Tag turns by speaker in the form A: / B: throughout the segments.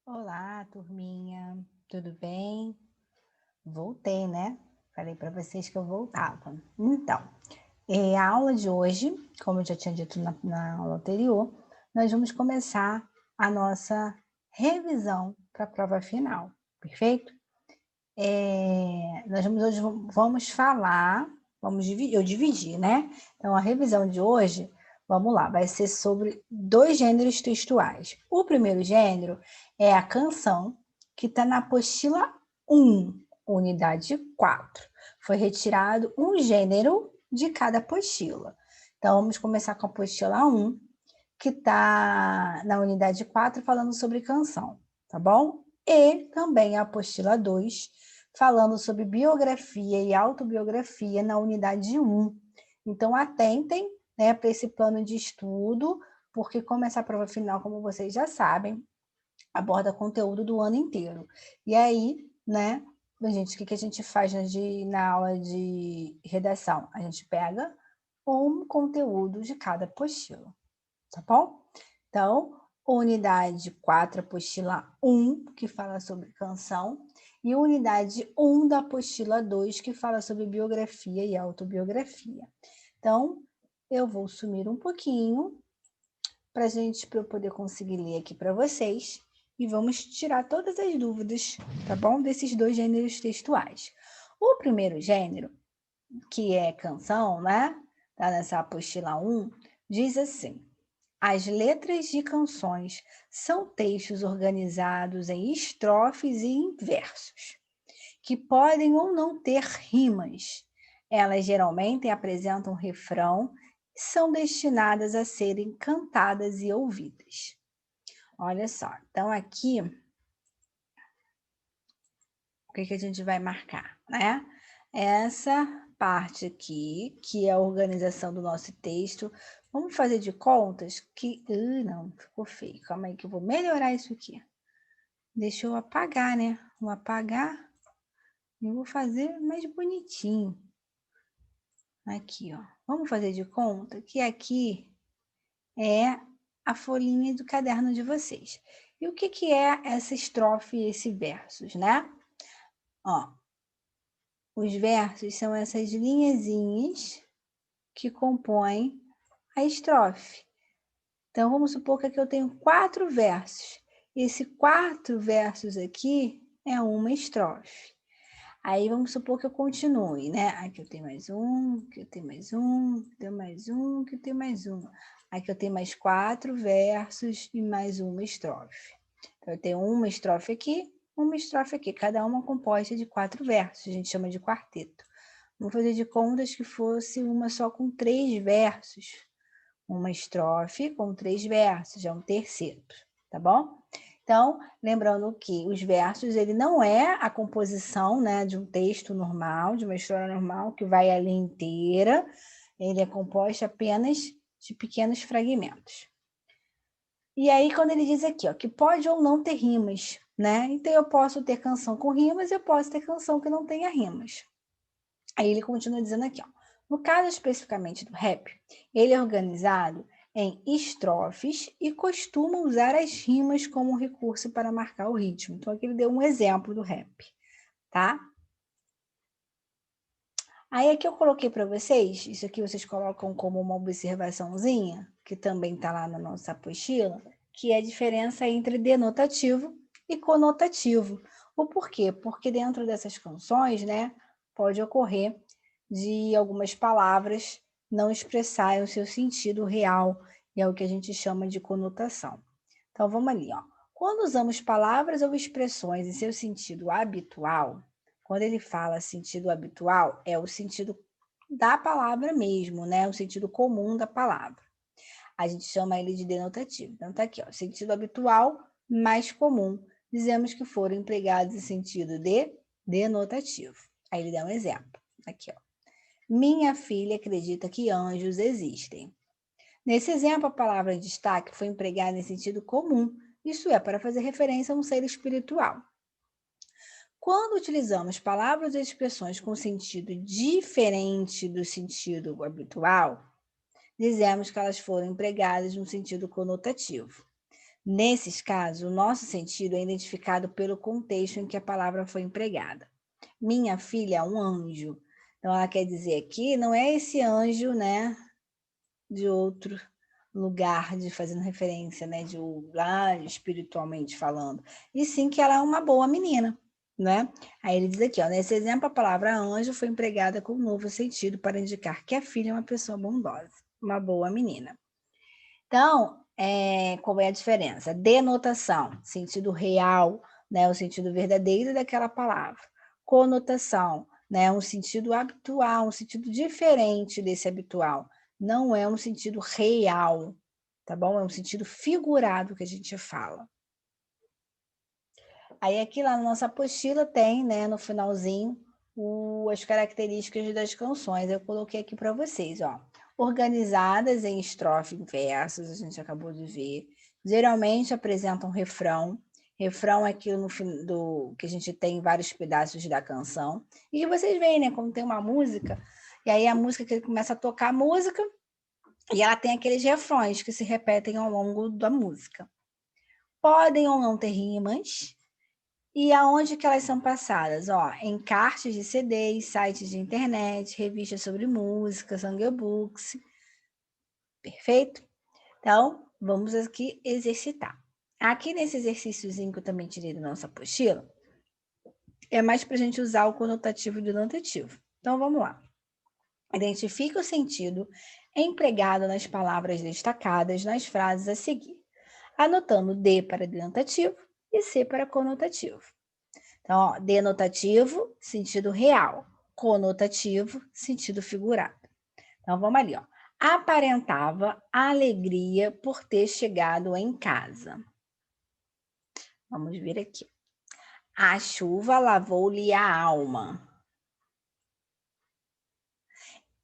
A: Olá, turminha, tudo bem? Voltei, né? Falei para vocês que eu voltava. Então, a aula de hoje, como eu já tinha dito na aula anterior, nós vamos começar a nossa revisão para a prova final, perfeito? Nós vamos falar, eu dividi, né? Então, a revisão de hoje, vamos lá, vai ser sobre 2 gêneros textuais. O primeiro gênero é a canção, que está na apostila 1, unidade 4. Foi retirado um gênero de cada apostila. Então, vamos começar com a apostila 1, que está na unidade 4, falando sobre canção, tá bom? E também a apostila 2, falando sobre biografia e autobiografia na unidade 1. Então, atentem, né, para esse plano de estudo, porque como essa prova final, como vocês já sabem, aborda conteúdo do ano inteiro. E aí, né, gente, o que a gente faz na aula de redação? A gente pega um conteúdo de cada apostila, tá bom? Então, unidade 4, apostila 1, que fala sobre canção, e unidade 1 da apostila 2, que fala sobre biografia e autobiografia. Então, eu vou sumir um pouquinho para eu poder conseguir ler aqui para vocês e vamos tirar todas as dúvidas, tá bom? Desses 2 gêneros textuais. O primeiro gênero, que é canção, né? Tá nessa apostila 1, diz assim: as letras de canções são textos organizados em estrofes e em versos, que podem ou não ter rimas. Elas geralmente apresentam refrão e são destinadas a serem cantadas e ouvidas. Olha só, então aqui, o que a gente vai marcar, né? Essa parte aqui, que é a organização do nosso texto. Vamos fazer de contas que... não, ficou feio. Calma aí que eu vou melhorar isso aqui. Deixa eu apagar, né? Vou apagar e vou fazer mais bonitinho. Aqui, ó. Vamos fazer de conta que aqui é a folhinha do caderno de vocês. E o que é essa estrofe e esse versos, né? Ó, os versos são essas linhazinhas que compõem a estrofe. Então, vamos supor que aqui eu tenho 4 versos. Esse 4 versos aqui é uma estrofe. Aí, vamos supor que eu continue, né? Aqui eu tenho mais um, aqui eu tenho mais um, aqui eu tenho mais um, aqui eu tenho mais um. Aqui eu tenho mais 4 versos e mais uma estrofe. Então, eu tenho uma estrofe aqui, uma estrofe aqui. Cada uma composta de 4 versos. A gente chama de quarteto. Vamos fazer de contas que fosse uma só com 3 versos. Uma estrofe com 3 versos, já um terceto, tá bom? Então, lembrando que os versos, ele não é a composição, né, de um texto normal, de uma história normal, que vai ali inteira, ele é composto apenas de pequenos fragmentos. E aí, quando ele diz aqui, ó, que pode ou não ter rimas, né? Então, eu posso ter canção com rimas, eu posso ter canção que não tenha rimas. Aí ele continua dizendo aqui, ó, no caso especificamente do rap, ele é organizado em estrofes e costuma usar as rimas como recurso para marcar o ritmo. Então, aqui ele deu um exemplo do rap, tá? Aí aqui eu coloquei para vocês, isso aqui vocês colocam como uma observaçãozinha, que também está lá na nossa apostila, que é a diferença entre denotativo e conotativo. O porquê? Porque dentro dessas canções, né, pode ocorrer de algumas palavras não expressarem o seu sentido real, e é o que a gente chama de conotação. Então, vamos ali, ó. Quando usamos palavras ou expressões em seu sentido habitual, quando ele fala sentido habitual, é o sentido da palavra mesmo, né? O sentido comum da palavra. A gente chama ele de denotativo. Então, tá aqui, ó. Sentido habitual mais comum. Dizemos que foram empregados em sentido de denotativo. Aí ele dá um exemplo. Aqui, ó. Minha filha acredita que anjos existem. Nesse exemplo, a palavra em destaque foi empregada em sentido comum, isto é, para fazer referência a um ser espiritual. Quando utilizamos palavras ou expressões com sentido diferente do sentido habitual, dizemos que elas foram empregadas no sentido conotativo. Nesses casos, o nosso sentido é identificado pelo contexto em que a palavra foi empregada. Minha filha é um anjo. Então, ela quer dizer aqui, não é esse anjo, né, de outro lugar, de fazendo referência, né, de lá espiritualmente falando, e sim que ela é uma boa menina, né? Aí ele diz aqui, ó, nesse exemplo, a palavra anjo foi empregada com um novo sentido para indicar que a filha é uma pessoa bondosa, uma boa menina. Então, qual é a diferença? Denotação, sentido real, né, o sentido verdadeiro daquela palavra. Conotação, né, um sentido habitual, um sentido diferente desse habitual. Não é um sentido real, tá bom? É um sentido figurado que a gente fala. Aí aqui lá na nossa apostila tem, né, no finalzinho, as características das canções. Eu coloquei aqui para vocês, ó. Organizadas em estrofe e versos, a gente acabou de ver. Geralmente apresentam refrão. Refrão é aquilo no fim que a gente tem em vários pedaços da canção. E vocês veem, né, quando tem uma música, e aí a música que ele começa a tocar a música, e ela tem aqueles refrões que se repetem ao longo da música. Podem ou não ter rimas, e aonde que elas são passadas? Ó, em cartas de CDs, sites de internet, revistas sobre música, songbooks. Perfeito? Então, vamos aqui exercitar. Aqui nesse exercíciozinho que eu também tirei da nossa apostila, é mais para a gente usar o conotativo e o denotativo. Então, vamos lá. Identifique o sentido empregado nas palavras destacadas nas frases a seguir, anotando D para denotativo e C para conotativo. Então, ó, denotativo, sentido real. Conotativo, sentido figurado. Então, vamos ali, ó. Aparentava alegria por ter chegado em casa. Vamos ver aqui. A chuva lavou-lhe a alma.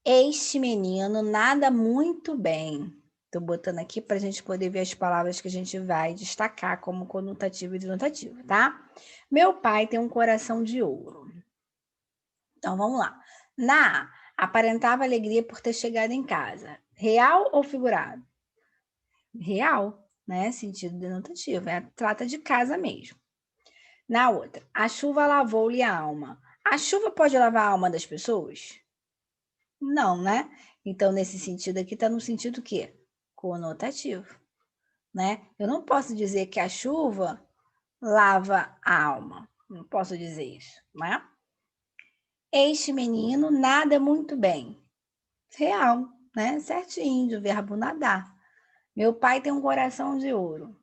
A: Este menino nada muito bem. Estou botando aqui para a gente poder ver as palavras que a gente vai destacar como conotativo e denotativo, tá? Meu pai tem um coração de ouro. Então, vamos lá. Na aparentava alegria por ter chegado em casa. Real ou figurado? Real, né? Sentido denotativo. Trata de casa mesmo. Na outra, a chuva lavou-lhe a alma. A chuva pode lavar a alma das pessoas? Não, né? Então, nesse sentido aqui, está no sentido quê? Conotativo, né? Eu não posso dizer que a chuva lava a alma. Não posso dizer isso, né? Este menino nada muito bem. Real, né? Certinho, do verbo nadar. Meu pai tem um coração de ouro.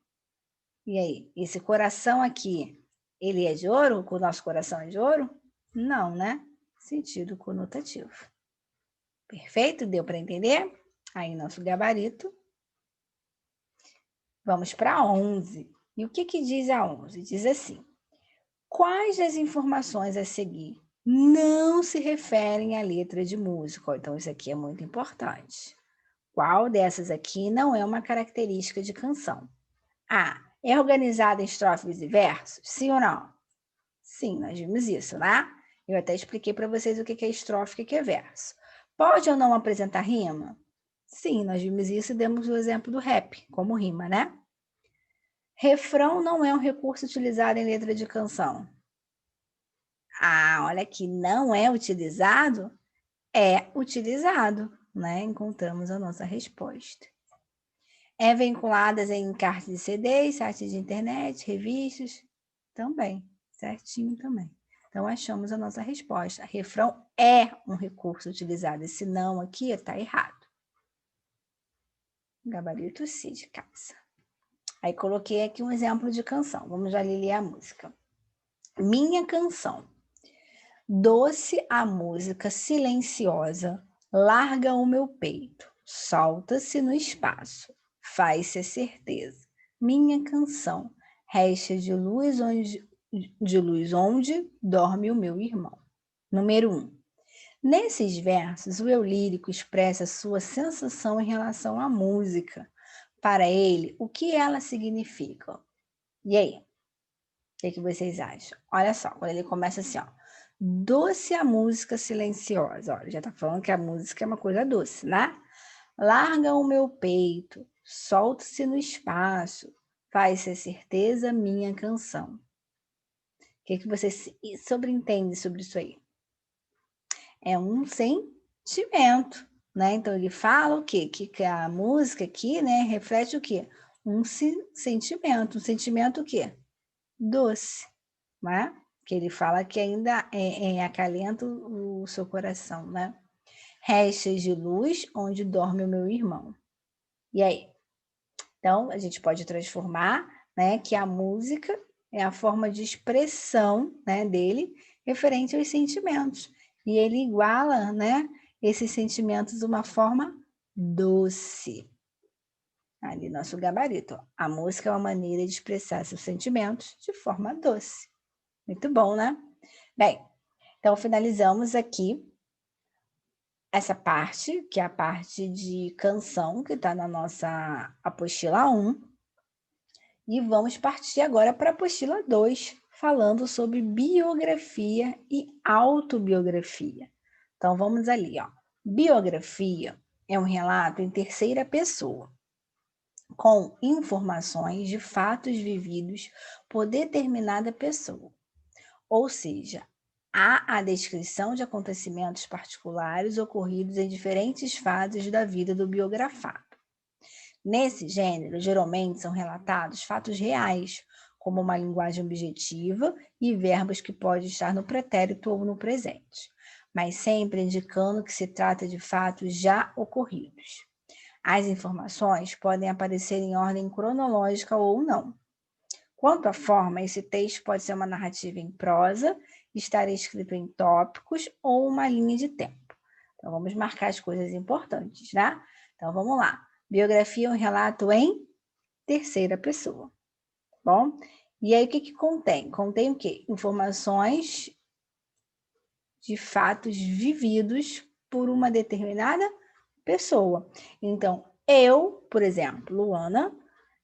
A: E aí, esse coração aqui, ele é de ouro? O nosso coração é de ouro? Não, né? Sentido conotativo. Perfeito? Deu para entender? Aí, nosso gabarito. Vamos para 11. E o que diz a 11? Diz assim: quais das informações a seguir não se referem à letra de música? Então, isso aqui é muito importante. Qual dessas aqui não é uma característica de canção? A. É organizada em estrofes e versos? Sim ou não? Sim, nós vimos isso, né? Eu até expliquei para vocês o que é estrofe e o que é verso. Pode ou não apresentar rima? Sim, nós vimos isso e demos o exemplo do rap, como rima, né? Refrão não é um recurso utilizado em letra de canção. Ah, olha aqui, não é utilizado? É utilizado, né? Encontramos a nossa resposta. É vinculadas em cartas de CDs, sites de internet, revistas? Também, certinho também. Então, achamos a nossa resposta. Refrão é um recurso utilizado. Esse não aqui está errado. Gabarito C de casa. Aí, coloquei aqui um exemplo de canção. Vamos já ler a música. Minha canção. Doce a música silenciosa, larga o meu peito, solta-se no espaço, faz-se a certeza. Minha canção, resta de luz onde dorme o meu irmão. Número 1. Nesses versos, o eu lírico expressa sua sensação em relação à música. Para ele, o que ela significa? E aí? O que vocês acham? Olha só, quando ele começa assim, ó. Doce a música silenciosa. Olha, já tá falando que a música é uma coisa doce, né? Larga o meu peito, solta-se no espaço, faz ser certeza minha canção. O que você sobreentende sobre isso aí? É um sentimento, né? Então, ele fala o quê? Que a música aqui, né, reflete o quê? Um sentimento. Um sentimento o quê? Doce, né? Que ele fala que ainda acalenta o seu coração, né? Restas de luz onde dorme o meu irmão. E aí? Então, a gente pode transformar, né, que a música é a forma de expressão, né, dele referente aos sentimentos. E ele iguala, né, esses sentimentos de uma forma doce. Ali, nosso gabarito. Ó. A música é uma maneira de expressar seus sentimentos de forma doce. Muito bom, né? Bem, então finalizamos aqui essa parte, que é a parte de canção, que está na nossa apostila 1. E vamos partir agora para a apostila 2, falando sobre biografia e autobiografia. Então, vamos ali, ó. Biografia é um relato em terceira pessoa, com informações de fatos vividos por determinada pessoa. Ou seja, há a descrição de acontecimentos particulares ocorridos em diferentes fases da vida do biografado. Nesse gênero, geralmente são relatados fatos reais, como uma linguagem objetiva e verbos que podem estar no pretérito ou no presente, mas sempre indicando que se trata de fatos já ocorridos. As informações podem aparecer em ordem cronológica ou não. Quanto à forma, esse texto pode ser uma narrativa em prosa, estar escrito em tópicos ou uma linha de tempo. Então, vamos marcar as coisas importantes, né? Então, vamos lá. Biografia é um relato em terceira pessoa, bom? E aí, o que contém? Contém o quê? Informações de fatos vividos por uma determinada pessoa. Então, eu, por exemplo, Luana,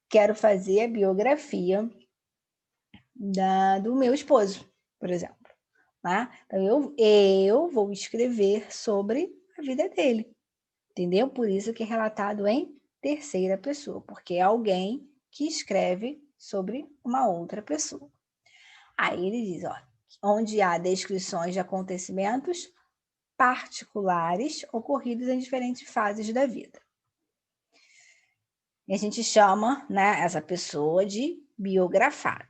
A: quero fazer a biografia do meu esposo, por exemplo. Tá? Então, eu vou escrever sobre a vida dele, entendeu? Por isso que é relatado em terceira pessoa, porque é alguém que escreve sobre uma outra pessoa. Aí ele diz, ó, onde há descrições de acontecimentos particulares ocorridos em diferentes fases da vida. E a gente chama, né, essa pessoa de biografado.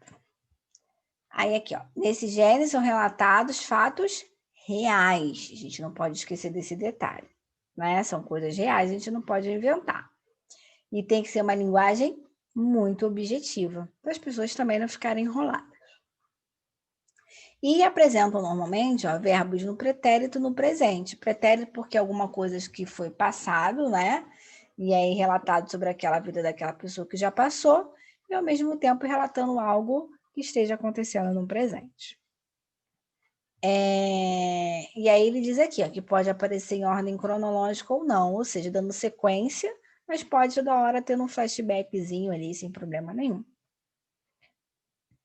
A: Aí aqui, ó, nesse gênero são relatados fatos reais. A gente não pode esquecer desse detalhe, né? São coisas reais, a gente não pode inventar. E tem que ser uma linguagem muito objetiva, para as pessoas também não ficarem enroladas. E apresentam normalmente, ó, verbos no pretérito e no presente. Pretérito porque é alguma coisa que foi passado, né? E aí relatado sobre aquela vida daquela pessoa que já passou, e ao mesmo tempo relatando algo que esteja acontecendo no presente. E aí ele diz aqui, ó, que pode aparecer em ordem cronológica ou não, ou seja, dando sequência, mas pode toda hora ter um flashbackzinho ali, sem problema nenhum.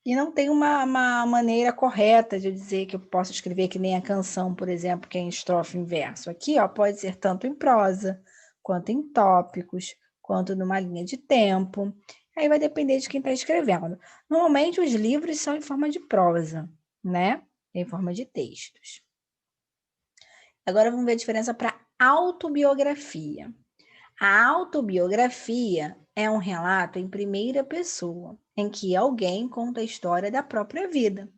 A: E não tem uma maneira correta de dizer que eu posso escrever que nem a canção, por exemplo, que é em estrofe e em verso. Aqui, ó, pode ser tanto em prosa, quanto em tópicos, quanto numa linha de tempo. Aí vai depender de quem está escrevendo. Normalmente os livros são em forma de prosa, né? Em forma de textos. Agora vamos ver a diferença para autobiografia. A autobiografia é um relato em primeira pessoa, em que alguém conta a história da própria vida,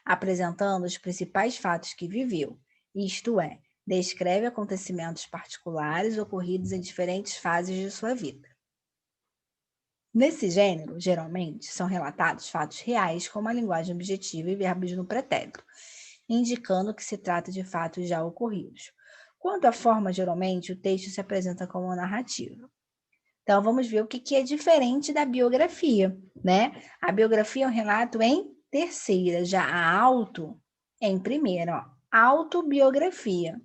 A: apresentando os principais fatos que viveu, isto é, descreve acontecimentos particulares ocorridos em diferentes fases de sua vida. Nesse gênero, geralmente, são relatados fatos reais com uma linguagem objetiva e verbos no pretérito, indicando que se trata de fatos já ocorridos. Quanto à forma, geralmente, o texto se apresenta como uma narrativa. Então, vamos ver o que é diferente da biografia, né? A biografia é um relato em terceira, já a auto é em primeira, ó. Autobiografia.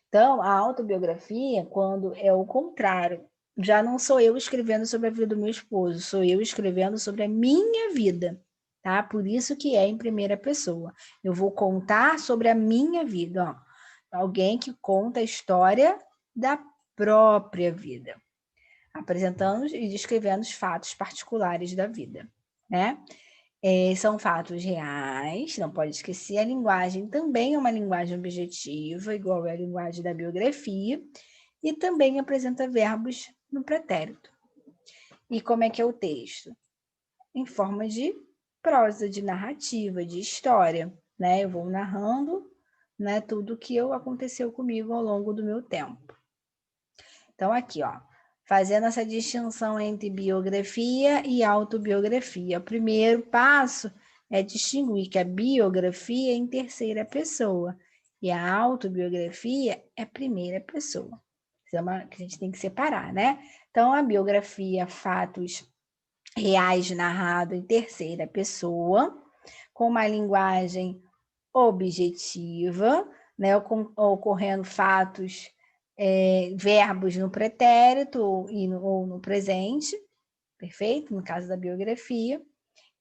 A: Então, a autobiografia, quando é o contrário, já não sou eu escrevendo sobre a vida do meu esposo, sou eu escrevendo sobre a minha vida, tá? Por isso que é em primeira pessoa. Eu vou contar sobre a minha vida, ó. Alguém que conta a história da própria vida, apresentando e descrevendo os fatos particulares da vida. né? São fatos reais, não pode esquecer. A linguagem também é uma linguagem objetiva, igual é a linguagem da biografia, e também apresenta verbos no pretérito. E como é que é o texto? Em forma de prosa, de narrativa, de história, né? Eu vou narrando, né, tudo que aconteceu comigo ao longo do meu tempo. Então, aqui, ó, fazendo essa distinção entre biografia e autobiografia. O primeiro passo é distinguir que a biografia é em terceira pessoa e a autobiografia é primeira pessoa. Isso é uma que a gente tem que separar, né? Então, a biografia, fatos reais narrados em terceira pessoa, com uma linguagem objetiva, né, ocorrendo fatos, verbos no pretérito ou no presente, perfeito? No caso da biografia.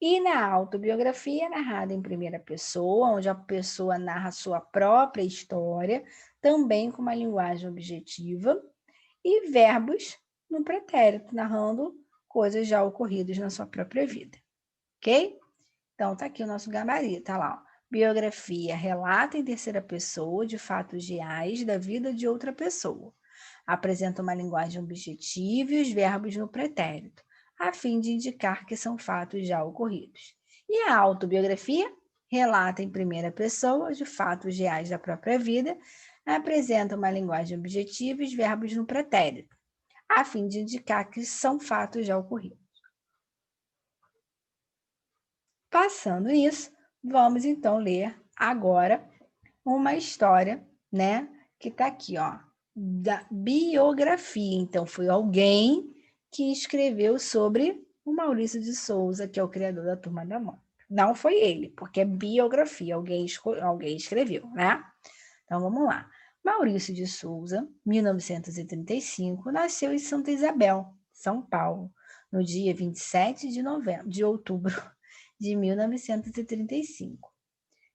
A: E na autobiografia, narrada em primeira pessoa, onde a pessoa narra a sua própria história, também com uma linguagem objetiva, e verbos no pretérito, narrando coisas já ocorridas na sua própria vida. Ok? Então, tá aqui o nosso gabarito, tá lá. Ó. Biografia, relata em terceira pessoa de fatos reais da vida de outra pessoa. Apresenta uma linguagem objetiva e os verbos no pretérito, a fim de indicar que são fatos já ocorridos. E a autobiografia relata em primeira pessoa de fatos reais da própria vida, apresenta uma linguagem objetiva e os verbos no pretérito, a fim de indicar que são fatos já ocorridos. Passando isso, vamos então ler agora uma história, né, que está aqui, ó, da biografia. Então, foi alguém que escreveu sobre o Maurício de Souza, que é o criador da Turma da Mônica. Não foi ele, porque é biografia, alguém escreveu, né? Então, vamos lá. Maurício de Souza, 1935, nasceu em Santa Isabel, São Paulo, no dia 27 de outubro de 1935.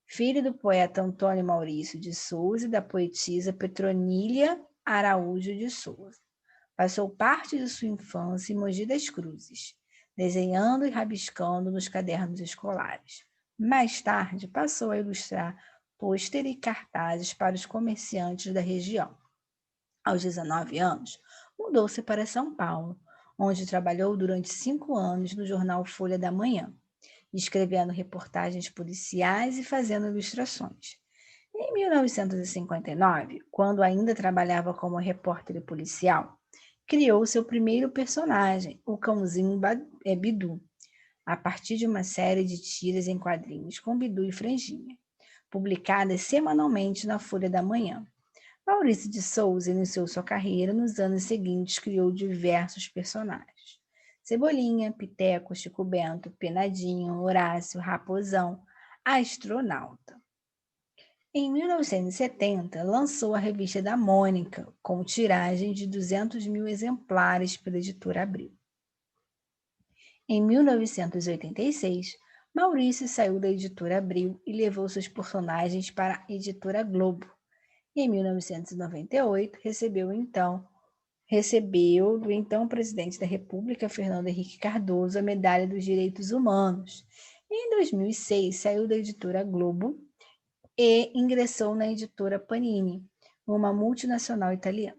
A: Filho do poeta Antônio Maurício de Souza e da poetisa Petronília Araújo de Souza. Passou parte de sua infância em Mogi das Cruzes, desenhando e rabiscando nos cadernos escolares. Mais tarde, passou a ilustrar pôster e cartazes para os comerciantes da região. Aos 19 anos, mudou-se para São Paulo, onde trabalhou durante 5 anos no jornal Folha da Manhã, escrevendo reportagens policiais e fazendo ilustrações. Em 1959, quando ainda trabalhava como repórter policial, criou seu primeiro personagem, o cãozinho Bidu, a partir de uma série de tiras em quadrinhos com Bidu e Franjinha, publicadas semanalmente na Folha da Manhã. Maurício de Souza iniciou sua carreira nos anos seguintes, criou diversos personagens. Cebolinha, Piteco, Chico Bento, Penadinho, Horácio, Raposão, Astronauta. Em 1970, lançou a revista da Mônica, com tiragem de 200 mil exemplares pela editora Abril. Em 1986, Maurício saiu da editora Abril e levou seus personagens para a editora Globo. Em 1998, recebeu do então presidente da República, Fernando Henrique Cardoso, a Medalha dos Direitos Humanos. Em 2006, saiu da editora Globo e ingressou na editora Panini, uma multinacional italiana.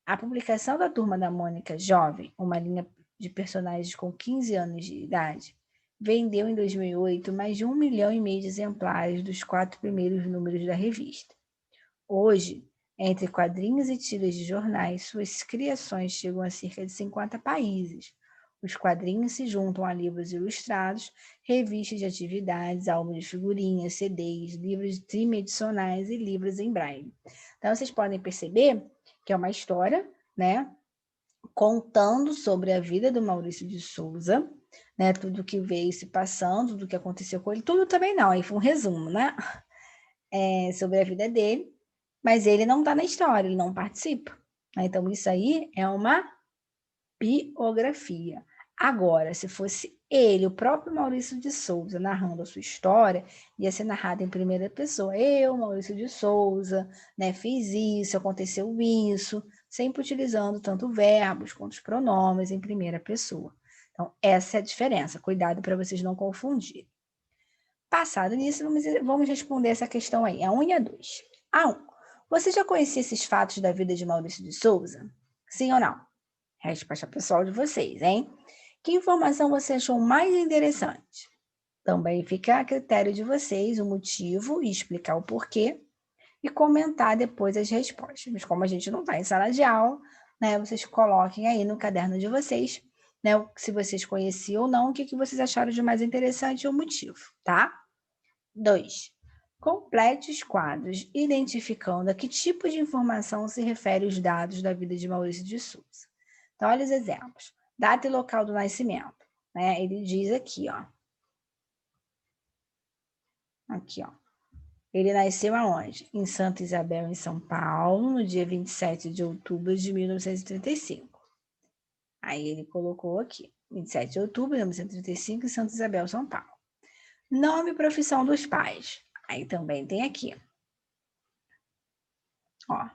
A: A publicação da Turma da Mônica Jovem, uma linha de personagens com 15 anos de idade, vendeu em 2008 mais de 1,5 milhão de exemplares dos 4 primeiros números da revista. Hoje, entre quadrinhos e tiras de jornais, suas criações chegam a cerca de 50 países. Os quadrinhos se juntam a livros ilustrados, revistas de atividades, álbuns de figurinhas, CDs, livros tridimensionais e livros em braille. Então, vocês podem perceber que é uma história, né, contando sobre a vida do Maurício de Souza, né, tudo que veio se passando, tudo que aconteceu com ele, tudo também não, aí foi um resumo, né, sobre a vida dele, mas ele não está na história, ele não participa. Então, isso aí é uma biografia. Agora, se fosse ele, o próprio Maurício de Souza, narrando a sua história, ia ser narrada em primeira pessoa. Eu, Maurício de Souza, né, fiz isso, aconteceu isso, sempre utilizando tanto verbos quanto os pronomes em primeira pessoa. Então, essa é a diferença. Cuidado para vocês não confundirem. Passado nisso, vamos responder essa questão aí, a 1 e a 2. A 1. Você já conhecia esses fatos da vida de Maurício de Souza? Sim ou não? Resposta pessoal de vocês, hein? Que informação você achou mais interessante? Também fica a critério de vocês o motivo e explicar o porquê e comentar depois as respostas. Mas como a gente não está em sala de aula, né, vocês coloquem aí no caderno de vocês, né, se vocês conheciam ou não, o que vocês acharam de mais interessante e o motivo, tá? 2. Complete os quadros identificando a que tipo de informação se refere os dados da vida de Maurício de Souza. Então, olha os exemplos. Data e local do nascimento. Né? Ele diz aqui, ó. Aqui, ó. Ele nasceu aonde? Em Santa Isabel, em São Paulo, no dia 27 de outubro de 1935. Aí ele colocou aqui, 27 de outubro de 1935, em Santa Isabel, São Paulo. Nome e profissão dos pais. Aí também tem aqui. Ó.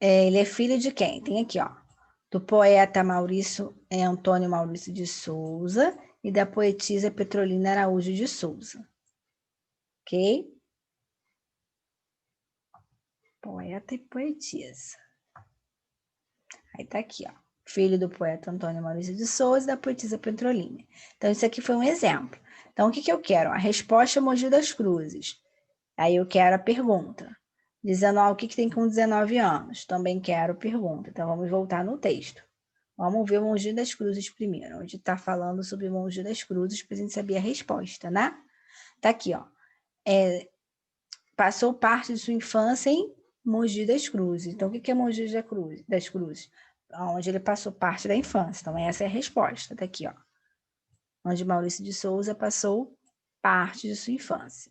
A: Ele é filho de quem? Tem aqui, ó. Do poeta Antônio Maurício de Souza e da poetisa Petrolina Araújo de Souza. Ok? Poeta e poetisa. Aí tá aqui, ó. Filho do poeta Antônio Maurício de Souza e da poetisa Petrolina. Então, isso aqui foi um exemplo. Então, o que eu quero? A resposta é Mogi das Cruzes. Aí eu quero a pergunta. 19, o que tem com 19 anos? Também quero pergunta. Então, vamos voltar no texto. Vamos ver o Mogi das Cruzes primeiro, onde está falando sobre o Mogi das Cruzes, para a gente saber a resposta, né? Tá aqui, ó. Passou parte de sua infância em Mogi das Cruzes. Então, o que é Mogi das Cruzes? Onde ele passou parte da infância. Então, essa é a resposta. Tá aqui, ó. Onde Maurício de Souza passou parte de sua infância.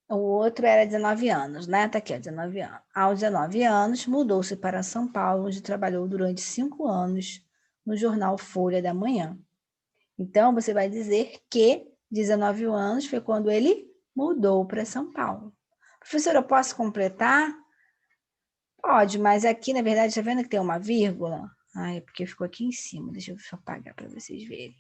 A: O outro era 19 anos, né? Tá aqui, ó, 19 anos. Aos 19 anos, mudou-se para São Paulo, onde trabalhou durante 5 anos no jornal Folha da Manhã. Então, você vai dizer que 19 anos foi quando ele mudou para São Paulo. Professora, eu posso completar? Pode, mas aqui, na verdade, tá vendo que tem uma vírgula? Ah, é porque ficou aqui em cima. Deixa eu só apagar para vocês verem.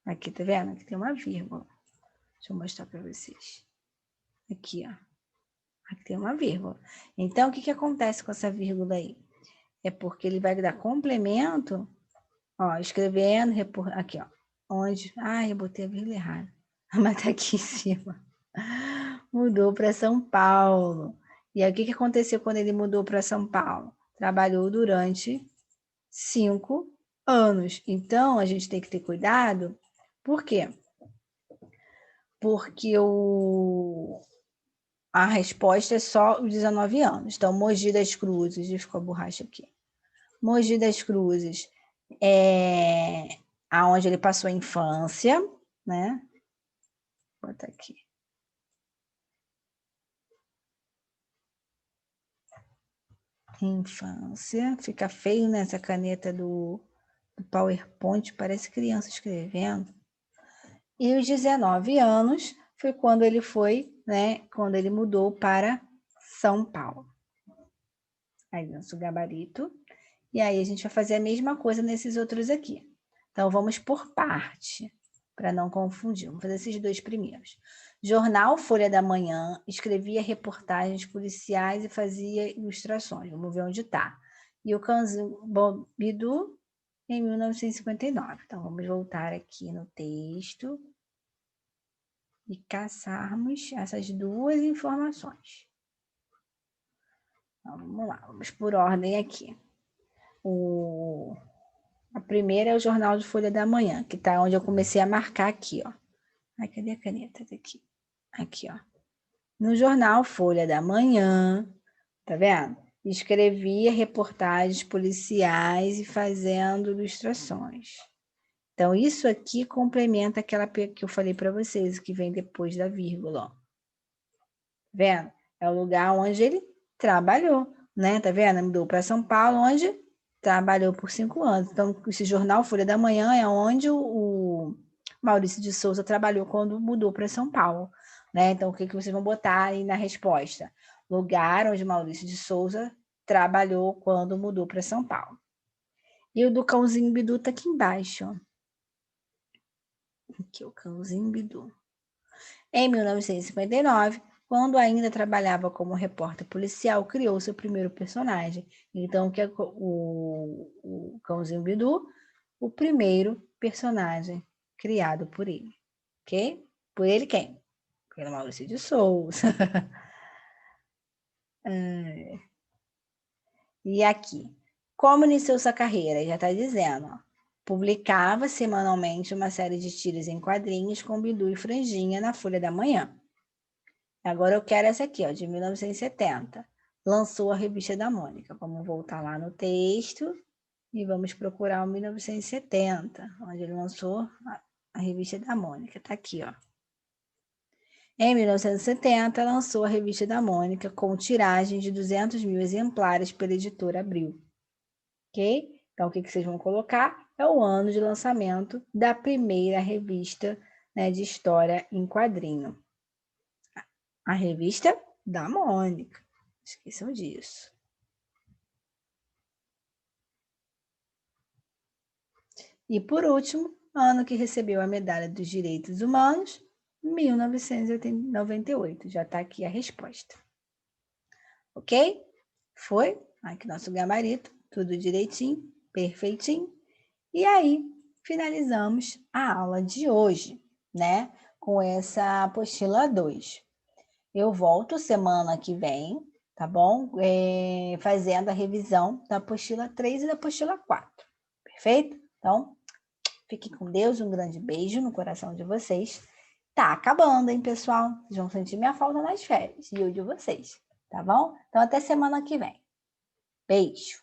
A: Aqui, tá vendo? Aqui tem uma vírgula. Deixa eu mostrar para vocês. Aqui, ó. Aqui tem uma vírgula. Então, o que acontece com essa vírgula aí? É porque ele vai dar complemento, ó, escrevendo, aqui, ó. Onde? Ah, eu botei a vírgula errada. Mas tá aqui em cima. Mudou para São Paulo. E aí, o que aconteceu quando ele mudou para São Paulo? Trabalhou durante 5 anos. Então, a gente tem que ter cuidado. Por quê? Porque a resposta é só os 19 anos. Então, Mogi das Cruzes, deixa eu ficar a borracha aqui. Mogi das Cruzes é aonde ele passou a infância, né? Vou botar aqui. Infância. Fica feio nessa caneta do PowerPoint, parece criança escrevendo. E os 19 anos foi quando ele foi, né? Quando ele mudou para São Paulo. Aí, nosso gabarito. E aí, a gente vai fazer a mesma coisa nesses outros aqui. Então, vamos por parte, para não confundir. Vamos fazer esses dois primeiros. Jornal Folha da Manhã, escrevia reportagens policiais e fazia ilustrações. Vamos ver onde está. E o Cãozinho Bidu, em 1959. Então, vamos voltar aqui no texto e caçarmos essas duas informações. Então, vamos lá, vamos por ordem aqui. A primeira é o Jornal de Folha da Manhã, que tá onde eu comecei a marcar aqui, ó. Ai, cadê a caneta? Tá aqui. Aqui, ó. No Jornal Folha da Manhã, tá vendo? Escrevia reportagens policiais e fazendo ilustrações. Então, isso aqui complementa aquela que eu falei para vocês, que vem depois da vírgula, ó. Tá vendo? É o lugar onde ele trabalhou, né? Tá vendo? Mudou para São Paulo, onde trabalhou por 5 anos. Então, esse jornal Folha da Manhã é onde o Maurício de Souza trabalhou quando mudou para São Paulo, né? Então, o que vocês vão botar aí na resposta? lugar onde Maurício de Souza trabalhou quando mudou para São Paulo. E o do cãozinho Bidu tá aqui embaixo, ó. Aqui, o cãozinho Bidu. Em 1959, quando ainda trabalhava como repórter policial, criou seu primeiro personagem. Então, que é o cãozinho Bidu, o primeiro personagem criado por ele. Ok? Por ele quem? Pelo Maurício de Souza. E aqui, como iniciou sua carreira? Já está dizendo, ó. Publicava semanalmente uma série de tiras em quadrinhos com Bidu e Franjinha na Folha da Manhã. Agora eu quero essa aqui, ó, de 1970. Lançou a Revista da Mônica. Vamos voltar lá no texto e vamos procurar o 1970, onde ele lançou a Revista da Mônica. Está aqui, ó. Em 1970, lançou a Revista da Mônica com tiragem de 200 mil exemplares pela editora Abril. Ok? Então, o que vocês vão colocar? É o ano de lançamento da primeira revista, né, de história em quadrinho. A Revista da Mônica. Esqueçam disso. E, por último, ano que recebeu a Medalha dos Direitos Humanos, 1998. Já está aqui a resposta. Ok? Foi? Aqui nosso gabarito, tudo direitinho, perfeitinho. E aí, finalizamos a aula de hoje, né? Com essa apostila 2. Eu volto semana que vem, tá bom? Fazendo a revisão da apostila 3 e da apostila 4. Perfeito? Então, fiquem com Deus, um grande beijo no coração de vocês. Tá acabando, hein, pessoal? Vocês vão sentir minha falta nas férias e eu de vocês, tá bom? Então, até semana que vem. Beijo!